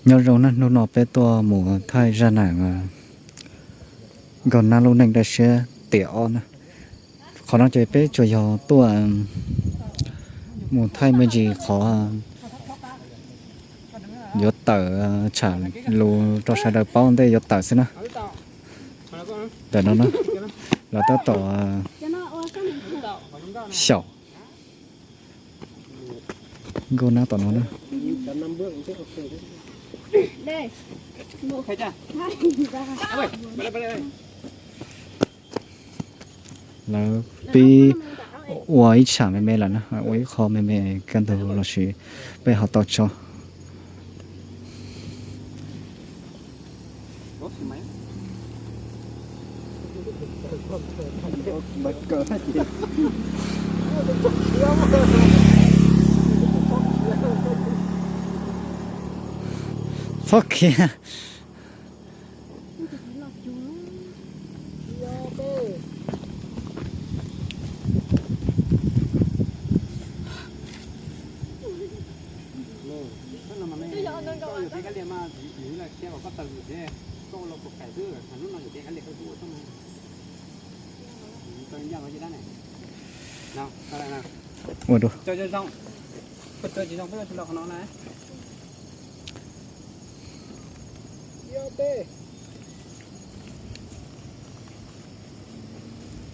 nhớ rồi nó nó bé to mù thay ra nàng còn na lâu nành đã xe tiểu nè khó nó chơi bé cho giò tua mù thay mấy gì khó gió tờ trả lù cho sai đời bao đây gió tờ xin á để nó là tao tỏ sầu cô na tỏ nó nữa đây một khai cha là pi ôi chả mẹ mẹ là nó ôi khó mẹ mẹ căn đầu là chỉ bây họ tao cho bật cờ chị fuck yeah nào đây nào ủa đâu cho rong bật cho chị rong bớt cho nó này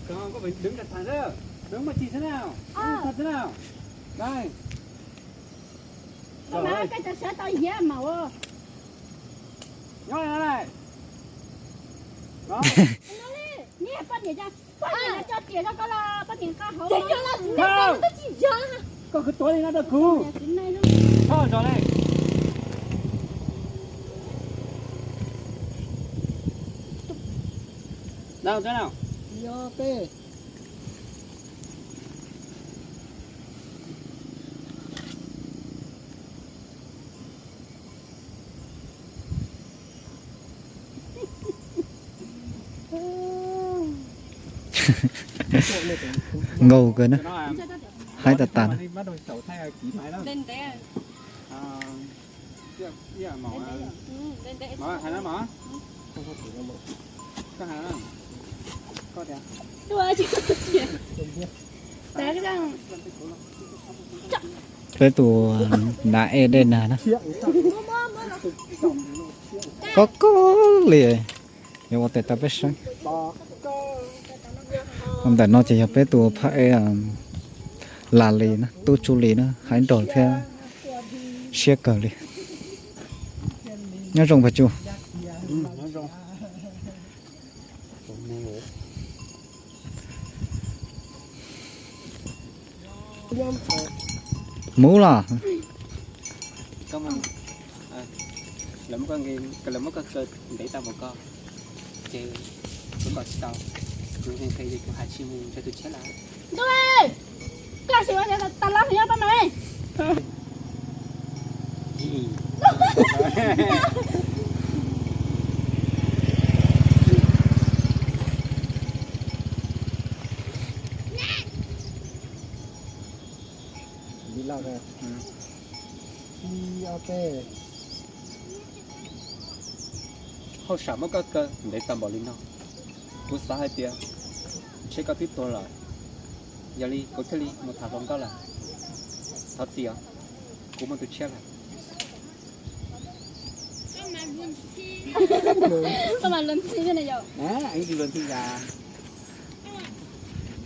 không có phải đứng đặt thẳng đó đứng mà chỉ thế nào thật thế nào đây mà cái sẽ tao dễ màu nhoi nó này đó nè bắt gì ra bắt gì là cho tiền cho là bắt tiền cá hổ không có cái tối nó được cú thôi rồi này nào thế nào Yo pe. ngầu cơ nó hai tạt tàn lên té mỏ hay nó mỏ có hay nó có đẹp đùa chứ té cái răng cái tù nãy đây nè nó có lìa nhưng mà ta biết sao không để nó chỉ học biết tù phải là lì nó tu chu lì nó hãy đổi theo xe cờ lì nhớ rồng phải chu mũ là có mình lắm con gì cái lắm có cơ để tao một con thì cũng còn tao rồi nên thấy gì cũng hai chim cho tôi chết lại đuôi cái gì vậy ta làm gì vậy mày gì Đi lao ra. Yo pe. không sợ mất cơ để tao bỏ lên nó cú xả hai tia chế có tiếp tôi lại giờ đi có cái đi một thằng con có là thật gì à cú mà tôi chết là sao mà lần thứ này rồi nè anh đi lên thiên già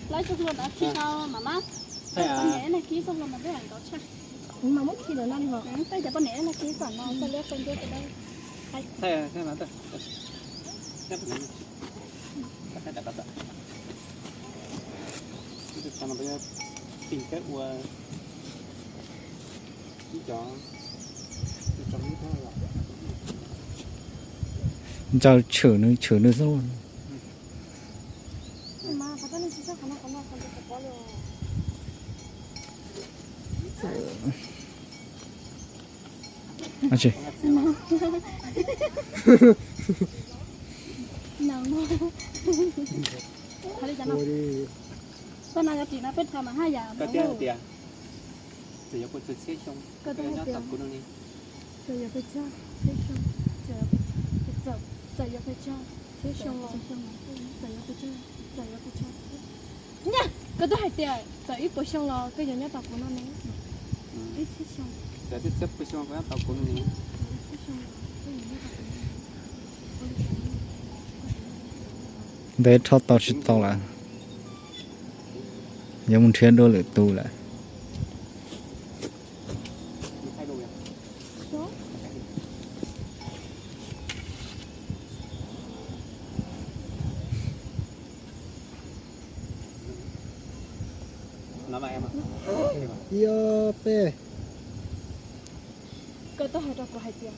lấy cho tôi đã khi sao mà má thế à nhẹ này ký xong rồi mà biết hàng đó chắc mà mất khi rồi lăn hả cái giờ con nhẹ là ký sản nó sẽ lấy phân cho đây thế mà tôi cái đặt đặt cái sao mà bây giờ tìm cái ua cái chó trong cái thôi là cho chửi nữa rồi mà phải cái này chắc nó không có luôn à chị nào nó thấy chẳng Đi. con nào chỉ nó biết thầm mà hai giờ cái tiền tiền thì có một chút xíu xong cái cái nó tập của nó đi giờ giờ phải cha thế xong giờ giờ giờ giờ phải cha thế xong rồi giờ giờ phải cha giờ giờ phải cha nha cái đó hay tiền giờ ít bữa xong rồi cái giờ nhớ tập của nó này ít thế xong giờ tiếp xếp với xong với tàu cũng như thế xong cái giờ nhớ tập của để cho tao chỉ tao là giờ muốn chuyển đổi lại tu lại thay đổi nó nó mà em ạ Yo pe. cái đó hay tập của hay tiền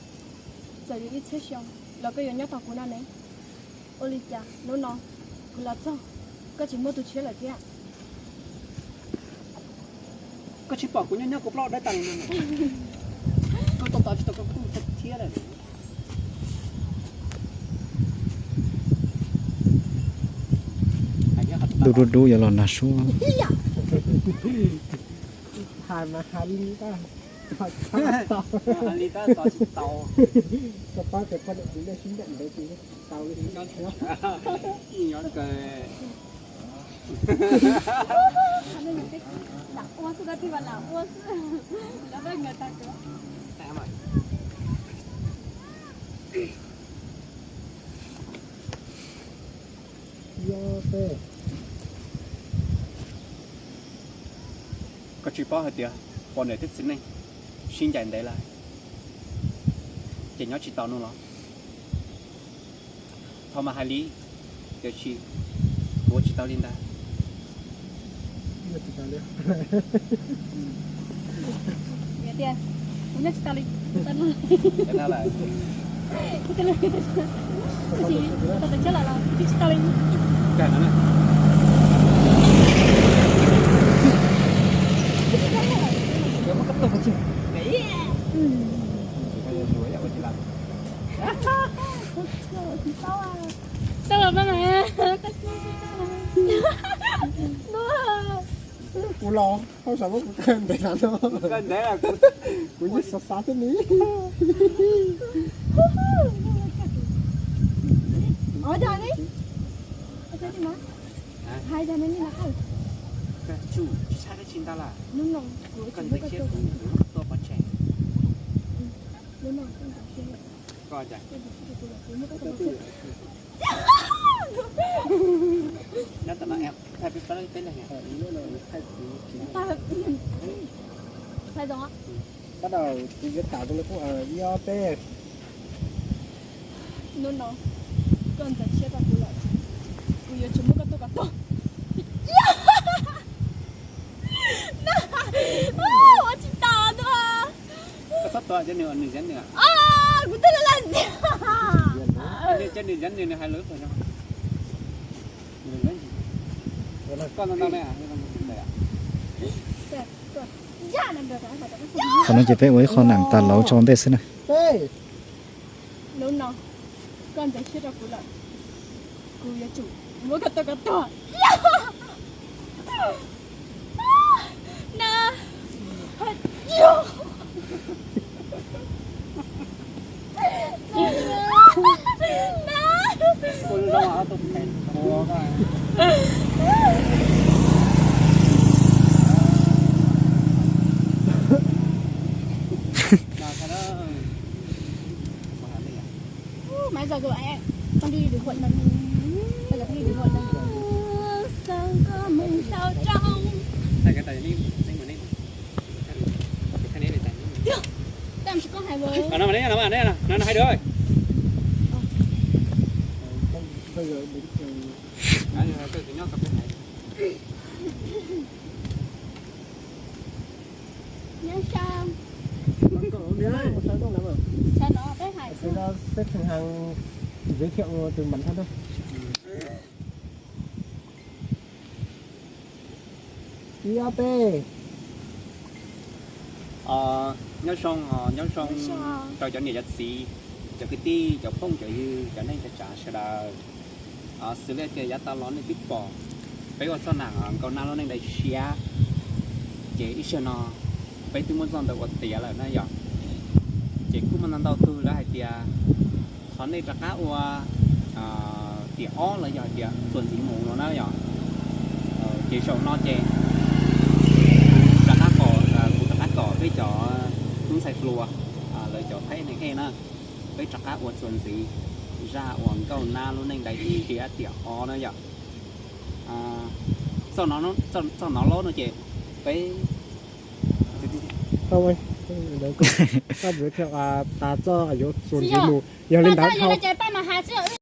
giờ giờ ít thế xong là cái giờ nhớ tập của nó này Olivia nó nó là sao cái chỉ mua từ chế lại kia có chỉ bỏ của nhau cũng loได้ตังค์ก็ต่อก็เที่ยเลยดูอย่าหลอนนะชัว Hai mà hai ly ta. อันนี้ก็ต่อชิเตา Cái ba cái con định là chính định đấy thì tao cái nó thế. อีย้อนเกย anh ấy cái đặc uống sudah tiba lah uống là đây người ta có แต่มา Yo pe. ก็chỉ bỏ hết tiệt còn để thích xin này xin dành đấy là chỉ nhớ chỉ tao nữa thôi mà hai lý giờ chỉ của chỉ tao lên đây Yo thì tao đấy. Iya dia. Punya sekali. Sana. cái đó là Kita lagi. Sini. Kita jalan lah. Itu sekali. cái đó này cái mà cấp tốc chứ Sao là ba mẹ? Nó. Cú lo, không sao cũng cần để làm đâu. cái đấy là Cú như sát sát thế ní. Ở đây đi. Ở đây đi mà. Hai giờ mình đi nào. cái chủ sai cái chín ta là Nó nồng. cần phải chết cũng to bắt trẻ Nó nồng. coi chạy nó tao nói em thay biết cái tên là gì Ta. Sai rồi. Bắt đầu thì cái tạo tôi cũng ở yo pe. Nó nồng. Con sẽ chết vào cú lại. Cú giờ chúng nó cắt to. Ủa chị tao nữa. cái phát to cho nửa dẫn nữa Cú tên là gì? cho nửa dẫn nửa hai lớn rồi nhau nửa dẫn gì con nó này à này à Dạ làm được rồi. còn nó chỉ phải với con nàng ta lấu cho đây xin này Pe. Nó nồng. Con sẽ chết vào cú lại. Cú giờ chủ mua cắt to. Nè. Yo. con lo ở tụi mày mua cái cái đó Mấy giờ rồi em? Con đi được quận lần. Bây giờ con đi được quận lần. Sao có mình sao trong? thay cái tay đi mà đi cái này để tay Em chỉ có hai với. nó mà đấy nó hai đứa rồi Bây giờ đến cái nhóc cặp này Nhớ sao? cậu nhớ một số không lắm rồi. Sao nó bé hải Bây giờ xếp thành hàng giới thiệu từ bản thân thôi. Yo pe. nhớ xong cho nhiều giá trị cho cái ti cho phong cho nên cho trả sẽ là xử lý cái giá ta lớn này tiếp bỏ bây giờ sau nàng còn nào nên để xia chỉ ít nó bây tôi muốn dọn được tiền là nó giờ chỉ cũng năng đầu tư là hay tia thằng này chắc cá ua tia ó là giờ tia chuẩn gì mù nó giờ chỉ sầu nó chè chắc cá cỏ cũng chắc cá cỏ với chó cũng xài lùa lời chó thấy này nghe nữa với chắc cá ua chuẩn gì ra uống câu na luôn nên đấy tia tia ó nó giờ sau nó lố nó chè với không ơi đấy ta giới thiệu ta cho ở chỗ xuống dưới mù giờ lên đá Mà ta giờ thao là chạy ba mà hà chứ